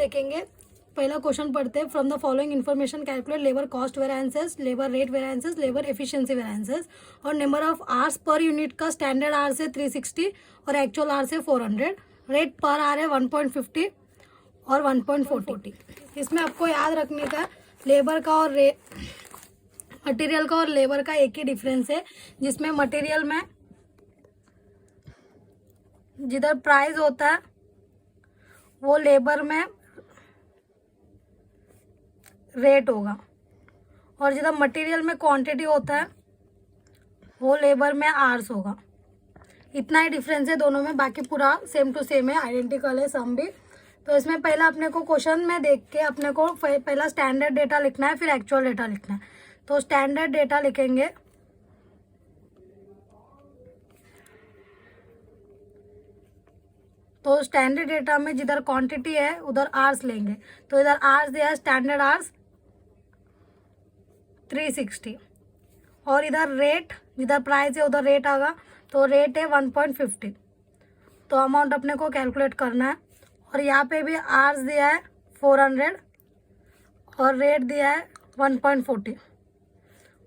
देखेंगे। पहला क्वेश्चन पढ़ते हैं। From the following information calculate labour cost variances, labour rate variances, labour efficiency variances. और नंबर ऑफ आवर्स पर यूनिट का स्टैंडर्ड आवर्स है 360 और एक्चुअल आवर्स है 400। रेट पर आवर है 1.50 और 1.40। इसमें आपको याद रखने का लेबर का और मटेरियल का और लेबर का एक ही डिफरेंस है, जिसमें मटेरियल में जिधर प्राइस होता है वो लेबर में रेट होगा, और जिधर मटेरियल में क्वांटिटी होता है वो लेबर में आवर्स होगा। इतना ही डिफरेंस है दोनों में, बाकी पूरा सेम टू सेम है, आइडेंटिकल है सम भी। तो इसमें पहला अपने को क्वेश्चन में देख के अपने को पहला स्टैंडर्ड डेटा लिखना है, फिर एक्चुअल डेटा लिखना है। तो स्टैंडर्ड डेटा लिखेंगे, तो स्टैंडर्ड डेटा में जिधर क्वांटिटी है उधर आवर्स लेंगे। तो इधर आवर्स दिया है, स्टैंडर्ड आवर्स 360, और इधर रेट जिधर प्राइस है उधर रेट आगा, तो रेट है 1.50। तो अमाउंट अपने को कैलकुलेट करना है। और यहाँ पे भी आवर्स दिया है 400 और रेट दिया है 1.40,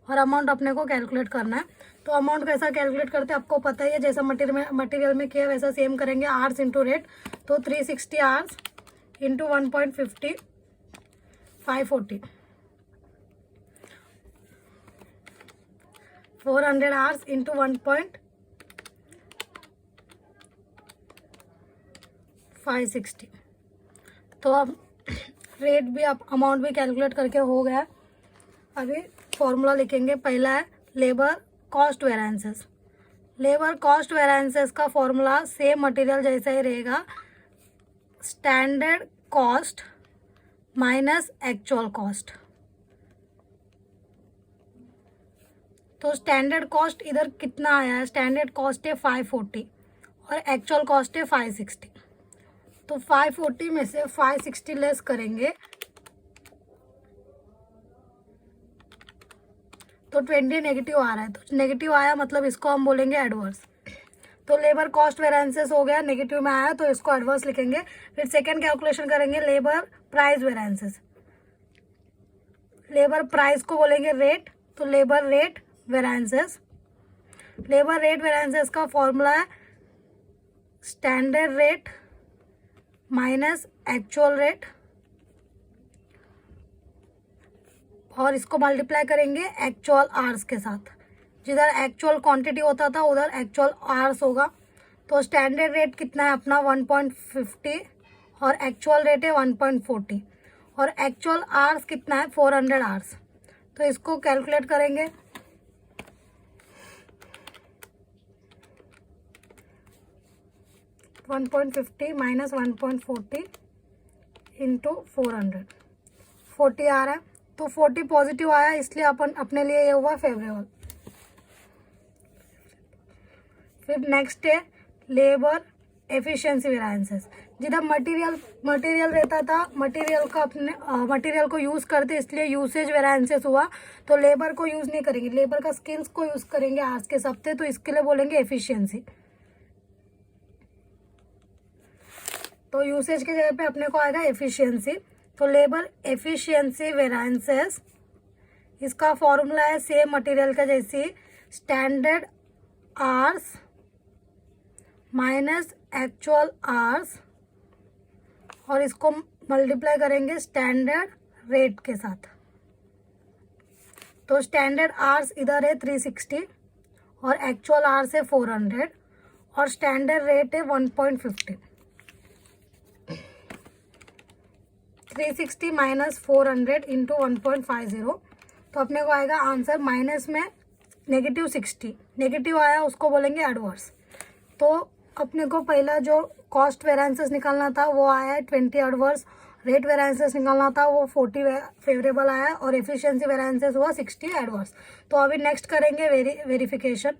और अमाउंट अपने को कैलकुलेट करना है। तो अमाउंट कैसा कैलकुलेट करते हैं आपको पता ही है, जैसा मटेरियल में किया वैसा सेम करेंगे, आवर्स इंटू रेट। तो 360 आवर्स इंटू 1.50 540, 400 आवर्स इंटू 1.560। तो अब रेट भी अमाउंट भी कैलकुलेट करके हो गया। अभी फॉर्मूला लिखेंगे। पहला है labour cost variances. Labour cost variances का फॉर्मूला सेम मटेरियल जैसा ही रहेगा, standard cost minus actual cost. तो स्टैंडर्ड कॉस्ट इधर कितना आया है, स्टैंडर्ड कॉस्ट है 540 और एक्चुअल कॉस्ट है 560। तो 540 में से 560 लेस करेंगे तो 20 नेगेटिव आ रहा है। तो नेगेटिव आया मतलब इसको हम बोलेंगे एडवर्स। तो लेबर कॉस्ट वेरिएंसेस हो गया, नेगेटिव में आया तो इसको एडवर्स लिखेंगे। फिर सेकंड कैलकुलेशन करेंगे labour price variances. Labour price को बोलेंगे रेट, तो labour rate variances. Labour rate variances का फॉर्मूला है standard rate minus actual rate, और इसको मल्टीप्लाई करेंगे एक्चुअल आवर्स के साथ। जिधर एक्चुअल क्वांटिटी होता था उधर एक्चुअल आवर्स होगा। तो स्टैंडर्ड रेट कितना है अपना 1.50 और एक्चुअल रेट है 1.40, और एक्चुअल आवर्स कितना है 400 आवर्स। तो इसको कैलकुलेट करेंगे। $1.50 माइनस 1.40 इंटू 400, 40 आ रहा है। तो 40 पॉजिटिव आया, इसलिए अपन अपने लिए ये हुआ फेवरेबल। फिर नेक्स्ट है लेबर एफिशिएंसी वेरिएंसेस। जिधर मटेरियल रहता था, मटेरियल को यूज़ करते इसलिए यूसेज वेरिएंसेस हुआ। तो लेबर को यूज़ नहीं करेंगे, लेबर का स्किल्स को यूज़ करेंगे आवर्स के हिसाब से, तो इसके लिए बोलेंगे एफिशिएंसी। तो यूसेज की जगह पे अपने को आएगा एफिशिएंसी। तो लेबर एफिशिएंसी वेरिएंसेस, इसका फॉर्मूला है सेम मटेरियल का जैसे standard hours minus actual hours, और इसको मल्टीप्लाई करेंगे स्टैंडर्ड रेट के साथ। तो स्टैंडर्ड आवर्स इधर है 360 और एक्चुअल आवर्स है 400, और स्टैंडर्ड रेट है 1.50। 360 माइनस 400 इंटू 1.50, तो अपने को आएगा आंसर माइनस में नेगेटिव 60। नेगेटिव आया उसको बोलेंगे एडवर्स। तो अपने को पहला जो कॉस्ट वेरिएंसेस निकालना था वो आया है 20 एडवर्स, रेट वेरिएंसेस निकालना था वो 40 फेवरेबल आया, और एफिशिएंसी वेरिएंसेस हुआ 60 एडवर्स। तो अभी नेक्स्ट करेंगे वेरिफिकेशन।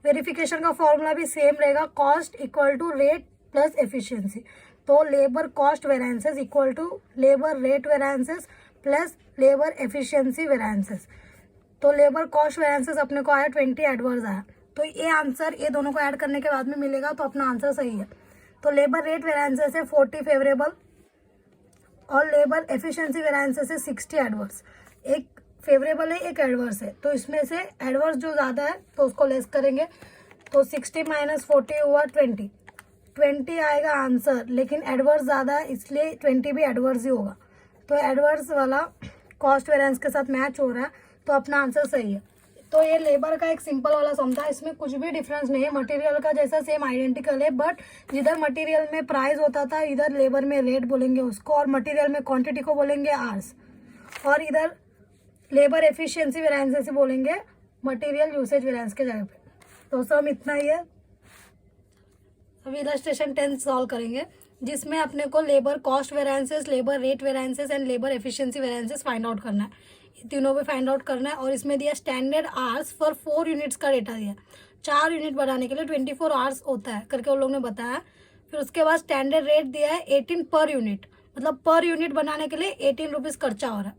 वेरिफिकेशन का फॉर्मूला भी सेम रहेगा, cost equal to rate plus efficiency. तो labour cost variances equal to labour rate variances plus labour efficiency variances. तो लेबर कॉस्ट वेरिएंसेस अपने को आया 20 एडवर्स आया। तो ये आंसर ये दोनों को ऐड करने के बाद में मिलेगा, तो अपना आंसर सही है। तो लेबर रेट वेरिएंसेस है 40 फेवरेबल और लेबर एफिशिएंसी वेरिएंसेस है 60 एडवर्स। एक फेवरेबल है एक एडवर्स है, तो इसमें से एडवर्स जो ज़्यादा है तो उसको लेस करेंगे। तो 60 माइनस 40 हुआ 20 आएगा आंसर, लेकिन एडवर्स ज़्यादा है इसलिए 20 भी एडवर्स ही होगा। तो एडवर्स वाला कॉस्ट वेरिएंस के साथ मैच हो रहा है, तो अपना आंसर सही है। तो ये लेबर का एक सिंपल वाला सम था, इसमें कुछ भी डिफरेंस नहीं है, मटेरियल का जैसा सेम आइडेंटिकल है, बट जिधर मटेरियल में प्राइस होता था इधर लेबर में रेट बोलेंगे उसको, और मटेरियल में क्वांटिटी को बोलेंगे आर्स, और इधर लेबर एफिशिएंसी वेरिएंस से बोलेंगे मटेरियल यूसेज वेरिएंस के जगह पे। तो सम इतना ही है। अभी इलस्ट्रेशन 10 सॉल्व करेंगे, जिसमें अपने को labour cost variances, labour rate variances and labour efficiency variances find out करना है। तीनों पे फाइंड आउट करना है। और इसमें दिया स्टैंडर्ड आवर्स फॉर 4 यूनिट्स का डेटा दिया, 4 यूनिट बनाने के लिए 24 आवर्स होता है करके उन लोगों ने बताया। फिर उसके बाद स्टैंडर्ड रेट दिया है 18 पर यूनिट, मतलब पर यूनिट बनाने के लिए 18 रुपीज़ खर्चा हो रहा है।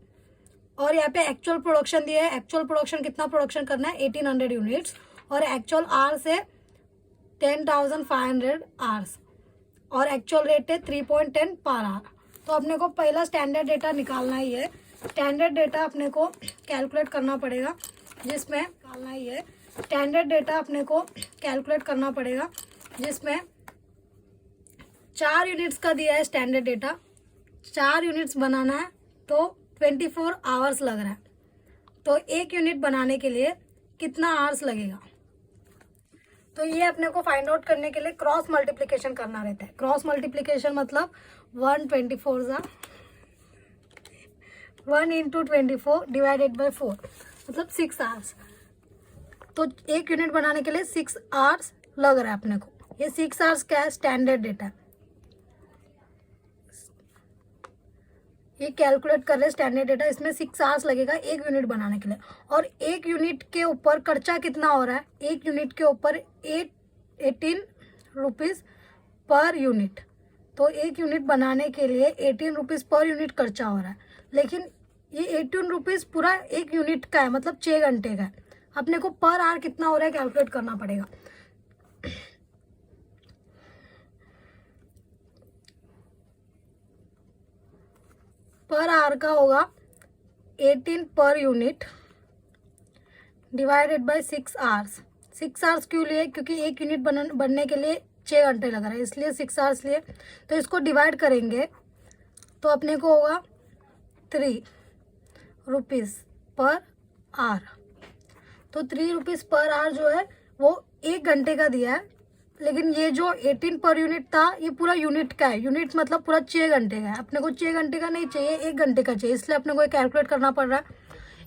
और यहाँ पे एक्चुअल प्रोडक्शन दिया है, एक्चुअल प्रोडक्शन कितना प्रोडक्शन करना है 1800 यूनिट्स, और एक्चुअल आवर्स है 10,500 आवर्स, और एक्चुअल रेट है 3.10 पर आवर। तो अपने को पहला स्टैंडर्ड डेटा निकालना ही है। स्टैंडर्ड डेटा अपने को कैलकुलेट करना पड़ेगा, जिसमें निकालना ही है। स्टैंडर्ड डेटा अपने को कैलकुलेट करना पड़ेगा, जिसमें 4 यूनिट्स का दिया है स्टैंडर्ड डेटा, 4 यूनिट्स बनाना है तो 24 आवर्स लग रहा है। तो एक यूनिट बनाने के लिए कितना आवर्स लगेगा, तो ये अपने को फाइंड आउट करने के लिए क्रॉस मल्टीप्लिकेशन करना रहता है। क्रॉस मल्टीप्लिकेशन मतलब 1 इंटू 24 डिवाइडेड बाई 4 मतलब 6 आवर्स। तो एक यूनिट बनाने के लिए 6 आवर्स लग रहा है अपने को। ये 6 आवर्स क्या है, स्टैंडर्ड डेटा है, ये कैलकुलेट कर रहे हैं स्टैंडर्ड डेटा। इसमें 6 आवर्स लगेगा एक यूनिट बनाने के लिए। और एक यूनिट के ऊपर खर्चा कितना हो रहा है, एक यूनिट के ऊपर 18 रुपीज़ पर यूनिट। तो एक यूनिट बनाने के लिए 18 रुपीज़ पर यूनिट खर्चा हो रहा है, लेकिन ये 18 रुपीज़ पूरा एक यूनिट का है, मतलब 6 घंटे का है। अपने को पर आवर कितना हो रहा है कैलकुलेट करना पड़ेगा। पर आवर का होगा 18 per unit divided by 6 hours. 6 hours क्यों लिए, क्योंकि एक यूनिट बनने के लिए 6 घंटे लग रहा है, इसलिए 6 आवर्स लिए। तो इसको डिवाइड करेंगे तो अपने को होगा 3 रुपीज़ पर आवर। तो 3 रुपीज़ पर आवर जो है वो एक घंटे का दिया है, लेकिन ये जो 18 पर यूनिट था ये पूरा यूनिट का है। यूनिट मतलब पूरा 6 घंटे का है। अपने को 6 घंटे का नहीं चाहिए, 1 घंटे का चाहिए, इसलिए अपने को कैलकुलेट करना पड़ रहा है।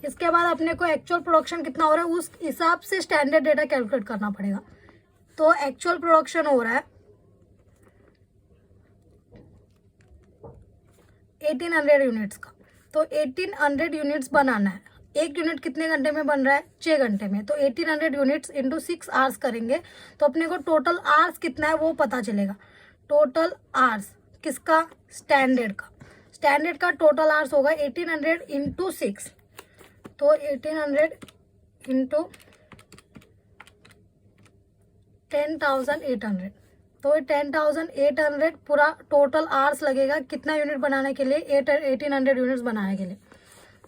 इसके बाद अपने को एक्चुअल प्रोडक्शन कितना हो रहा है उस हिसाब से स्टैंडर्ड डेटा कैलकुलेट करना पड़ेगा। तो एक्चुअल प्रोडक्शन हो रहा है 1800 यूनिट्स का। तो 1800 यूनिट्स बनाना है। एक यूनिट कितने घंटे में बन रहा है, 6 घंटे में। तो 1800 यूनिट्स इंटू 6 आवर्स करेंगे तो अपने को टोटल आवर्स कितना है वो पता चलेगा। टोटल आवर्स किसका, स्टैंडर्ड का। स्टैंडर्ड का टोटल आवर्स होगा 1800 इंटू 6। तो 1800 इंटू 10,800। तो 10,800 पूरा टोटल आवर्स लगेगा कितना यूनिट बनाने के लिए, 1800 यूनिट्स बनाने के लिए।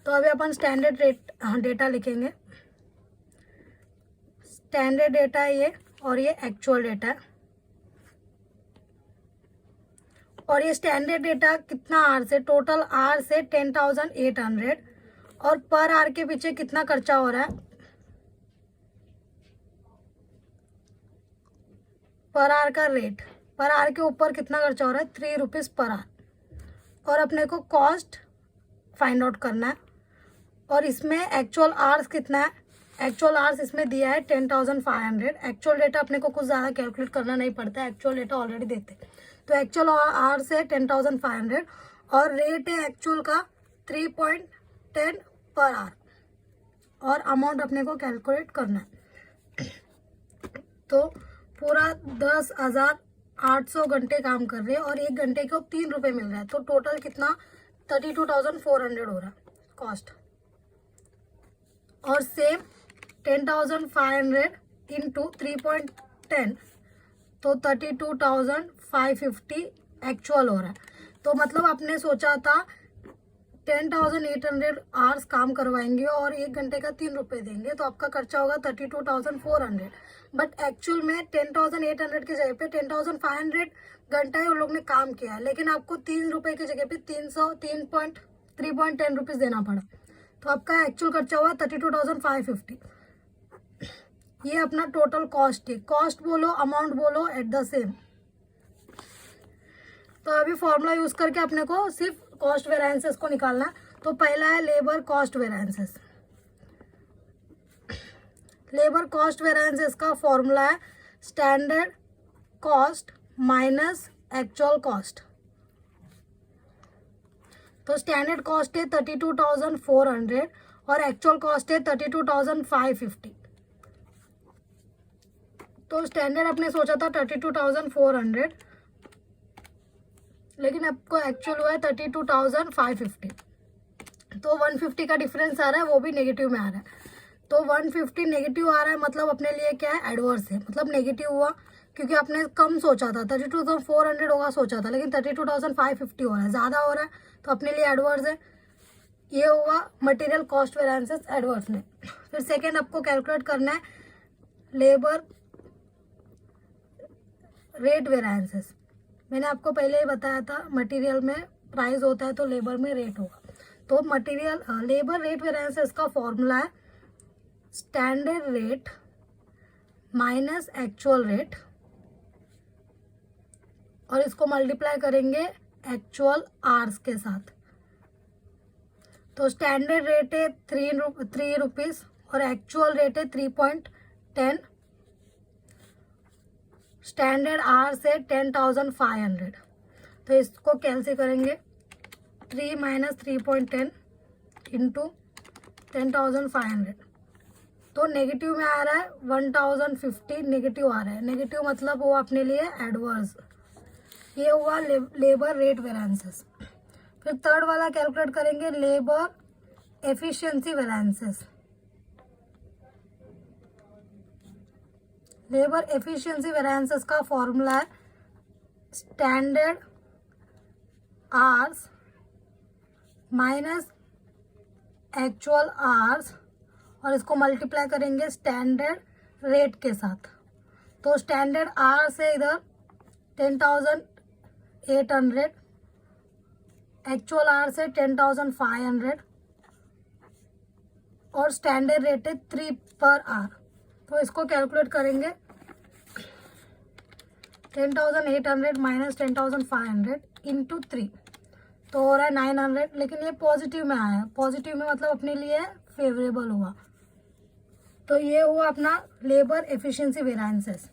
तो अभी अपन स्टैंडर्ड रेट डेटा लिखेंगे। स्टैंडर्ड डेटा है ये, और ये एक्चुअल डेटा है। और ये स्टैंडर्ड डेटा कितना आवर्स है, टोटल आवर्स है 10,800, और पर आवर के पीछे कितना खर्चा हो रहा है, पर आवर का रेट, पर आवर के ऊपर कितना खर्चा हो रहा है 3 रुपीज़ पर आवर। और अपने को कॉस्ट फाइंड आउट करना है। और इसमें एक्चुअल आवर्स कितना है, एक्चुअल आवर्स इसमें दिया है 10,500। एक्चुअल डेटा अपने को कुछ ज़्यादा कैलकुलेट करना नहीं पड़ता है, एक्चुअल डेटा ऑलरेडी देते हैं। तो एक्चुअल आवर्स है 10,500 और रेट है एक्चुअल का 3.10 पर आवर, और अमाउंट अपने को कैलकुलेट करना है। तो पूरा 10,800 घंटे काम कर रहे हैं और एक घंटे को 3 रुपये मिल रहा है। तो टोटल कितना 32,400 हो रहा है कॉस्ट। और सेम 10,500 इंटू 3.10 तो 32,550 एक्चुअल हो रहा है। तो मतलब आपने सोचा था 10,800 आवर्स काम करवाएंगे और 1 घंटे का 3 रुपये देंगे, तो आपका खर्चा होगा 32,400। बट एक्चुअल में 10,800 की जगह पे 10,500 घंटा ही उन लोग ने काम किया है, लेकिन आपको 3 रुपये की जगह पे 3.10 रुपीज़ देना पड़ा। तो आपका एक्चुअल खर्चा हुआ 32,550। ये अपना टोटल कॉस्ट है। कॉस्ट बोलो अमाउंट बोलो एट द सेम। तो अभी फॉर्मूला यूज करके अपने को सिर्फ कॉस्ट वेरिएंसेस को निकालना है। तो पहला है labour cost variances. Labour cost variances का फॉर्मूला है standard cost minus actual cost. तो स्टैंडर्ड कॉस्ट है 32,400 और एक्चुअल कॉस्ट है 32,550। तो स्टैंडर्ड आपने सोचा था 32,400, लेकिन आपको एक्चुअल हुआ है 32,550। तो 150 का डिफरेंस आ रहा है, वो भी नेगेटिव में आ रहा है। तो 150 नेगेटिव आ रहा है, मतलब अपने लिए क्या है, एडवर्स है, मतलब नेगेटिव हुआ, क्योंकि आपने कम सोचा था, 32,400 होगा सोचा था, लेकिन 32,550 हो रहा है, ज़्यादा हो रहा है, तो अपने लिए एडवर्स है। ये हुआ मटेरियल कॉस्ट वेरिएंसेस एडवर्स में। फिर सेकेंड आपको कैलकुलेट करना है लेबर रेट वेरिएंसेस। मैंने आपको पहले ही बताया था मटेरियल में प्राइस होता है तो लेबर में रेट होगा। तो मटेरियल लेबर रेट वेरिएंसेस का फॉर्मूला है standard rate minus actual rate, और इसको मल्टीप्लाई करेंगे एक्चुअल आवर्स के साथ। तो स्टैंडर्ड रेट है 3 रुपीज़ और एक्चुअल रेट है 3.10। स्टैंडर्ड आवर्स है 10,500। तो इसको कैंसिल करेंगे, 3 माइनस 3.10 इंटू 10,500। तो नेगेटिव में आ रहा है 1,050, नेगेटिव आ रहा है। नेगेटिव मतलब वो अपने लिए एडवर्स। ये हुआ लेबर रेट वेरिएंसेस। फिर थर्ड वाला कैलकुलेट करेंगे labour efficiency variances. Labour efficiency variances का फॉर्मूला है standard hours minus actual hours, और इसको मल्टीप्लाई करेंगे स्टैंडर्ड रेट के साथ। तो स्टैंडर्ड आवर्स है इधर 10,800, एक्चुअल आवर्स है 10,500 और स्टैंडर्ड रेट है 3 पर आवर। तो इसको कैलकुलेट करेंगे 10,800 माइनस 10,500 इंटू 3, तो हो रहा है 900। लेकिन ये पॉजिटिव में आया है, पॉजिटिव में मतलब अपने लिए फेवरेबल हुआ। तो ये हुआ अपना लेबर एफिशिएंसी वेरिएंसेस।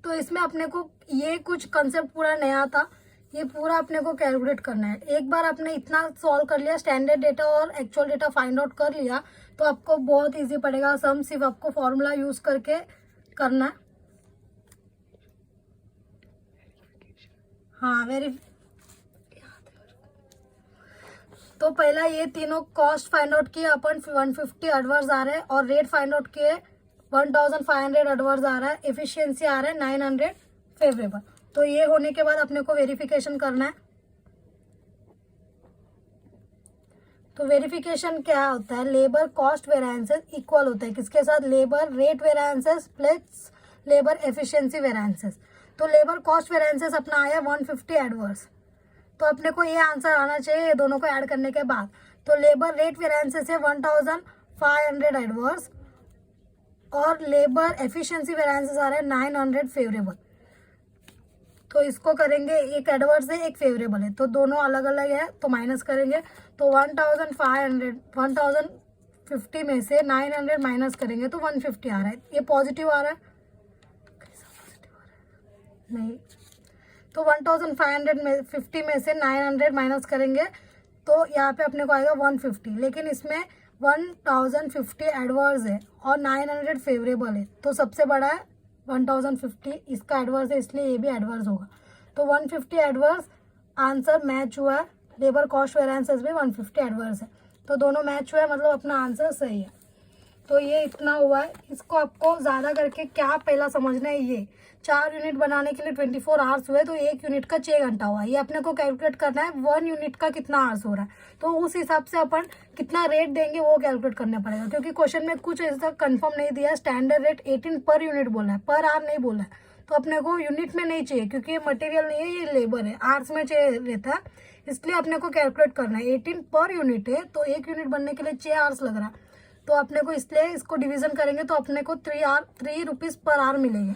तो इसमें अपने को ये कुछ कंसेप्ट पूरा नया था, ये पूरा अपने को कैलकुलेट करना है। एक बार आपने इतना सॉल्व कर लिया, स्टैंडर्ड डेटा और एक्चुअल डेटा फाइंड आउट कर लिया, तो आपको बहुत इजी पड़ेगा। सम सिर्फ आपको फॉर्मूला यूज करके करना है। हाँ तो पहला ये तीनों कॉस्ट फाइंड आउट किए अपन, 150 एडवर्स आ रहे हैं, और रेट फाइंड आउट किए 1,500 एडवर्स आ रहा है, एफिशिएंसी आ रहा है 900 फेवरेबल। तो ये होने के बाद अपने को वेरिफिकेशन करना है। तो वेरिफिकेशन क्या होता है, लेबर कॉस्ट वेरिएंसेस इक्वल होता है किसके साथ, labour rate variances plus labour efficiency variances. तो लेबर कॉस्ट वेरिएंसेस अपना आया 150 एडवर्स। तो अपने को ये आंसर आना चाहिए ये दोनों को ऐड करने के बाद। तो लेबर रेट वेरिएंसेस है 1,500 एडवर्स और लेबर एफिशिएंसी वेरिएंसेस आ रहा है 900 फेवरेबल। तो इसको करेंगे, एक एडवर्स है एक फेवरेबल है, तो दोनों अलग अलग है, तो माइनस करेंगे। तो 1,50 में से 900 माइनस करेंगे तो 150 आ रहा है। ये पॉजिटिव आ रहा है नहीं, तो 1,550 में से 900 माइनस करेंगे तो यहाँ पे अपने को आएगा 150। लेकिन इसमें 1,050 एडवर्स है और 900 फेवरेबल है, तो सबसे बड़ा है 1,050, इसका एडवर्स है इसलिए ये भी एडवर्स होगा। तो 150 एडवर्स आंसर मैच हुआ है। लेबर कॉस्ट वेरिएंसेस भी 150 एडवर्स है, तो दोनों मैच हुआ है, मतलब अपना आंसर सही है। तो ये इतना हुआ है। इसको आपको ज़्यादा करके क्या पहला समझना है, ये 4 यूनिट बनाने के लिए 24 आवर्स हुए, तो 1 यूनिट का 6 घंटा हुआ। ये अपने को कैलकुलेट करना है 1 यूनिट का कितना आवर्स हो रहा है, तो उस हिसाब से अपन कितना रेट देंगे वो कैलकुलेट करना पड़ेगा, क्योंकि क्वेश्चन में कुछ ऐसा कंफर्म नहीं दिया है। स्टैंडर्ड रेट 18 पर यूनिट बोला है, पर आवर नहीं बोला है। तो अपने को यूनिट में नहीं चाहिए, क्योंकि ये मटेरियल नहीं है, ये लेबर है, आवर्स में चाहिए रहता है, इसलिए अपने को कैलकुलेट करना है। 18 पर यूनिट है, तो 1 यूनिट बनने के लिए 6 आवर्स लग रहा है, तो अपने को इसलिए इसको डिवीजन करेंगे तो अपने को 3 रुपीज़ पर आवर मिलेंगे।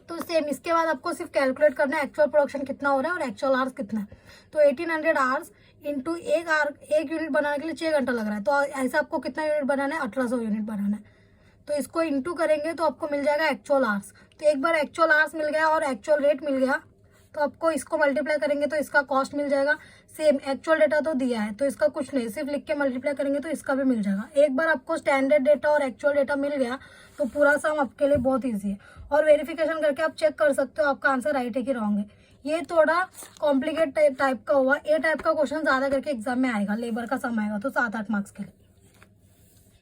तो सेम इसके बाद आपको सिर्फ कैलकुलेट करना है एक्चुअल प्रोडक्शन कितना हो रहा है और एक्चुअल आवर्स कितना है। तो 1800 आवर्स इंटू 1 यूनिट बनाने के लिए 6 घंटा लग रहा है, तो ऐसा आपको कितना यूनिट बनाना है, 1800 यूनिट बनाना है। तो इसको इंटू करेंगे तो आपको मिल जाएगा एक्चुअल आवर्स। तो एक बार एक्चुअल आवर्स मिल गया और एक्चुअल रेट मिल गया, तो आपको इसको मल्टीप्लाई करेंगे तो इसका कॉस्ट मिल जाएगा। सेम एक्चुअल डेटा तो दिया है, तो इसका कुछ नहीं, सिर्फ लिख के मल्टीप्लाई करेंगे तो इसका भी मिल जाएगा। एक बार आपको स्टैंडर्ड डेटा और एक्चुअल डेटा मिल गया तो पूरा सम आपके लिए बहुत ईजी है, और वेरिफिकेशन करके आप चेक कर सकते हो आपका आंसर राइट है कि रॉन्ग है। ये थोड़ा कॉम्प्लिकेट टाइप का हुआ, ए टाइप का क्वेश्चन ज़्यादा करके एग्जाम में आएगा, लेबर का सम आएगा तो 7-8 मार्क्स के लिए।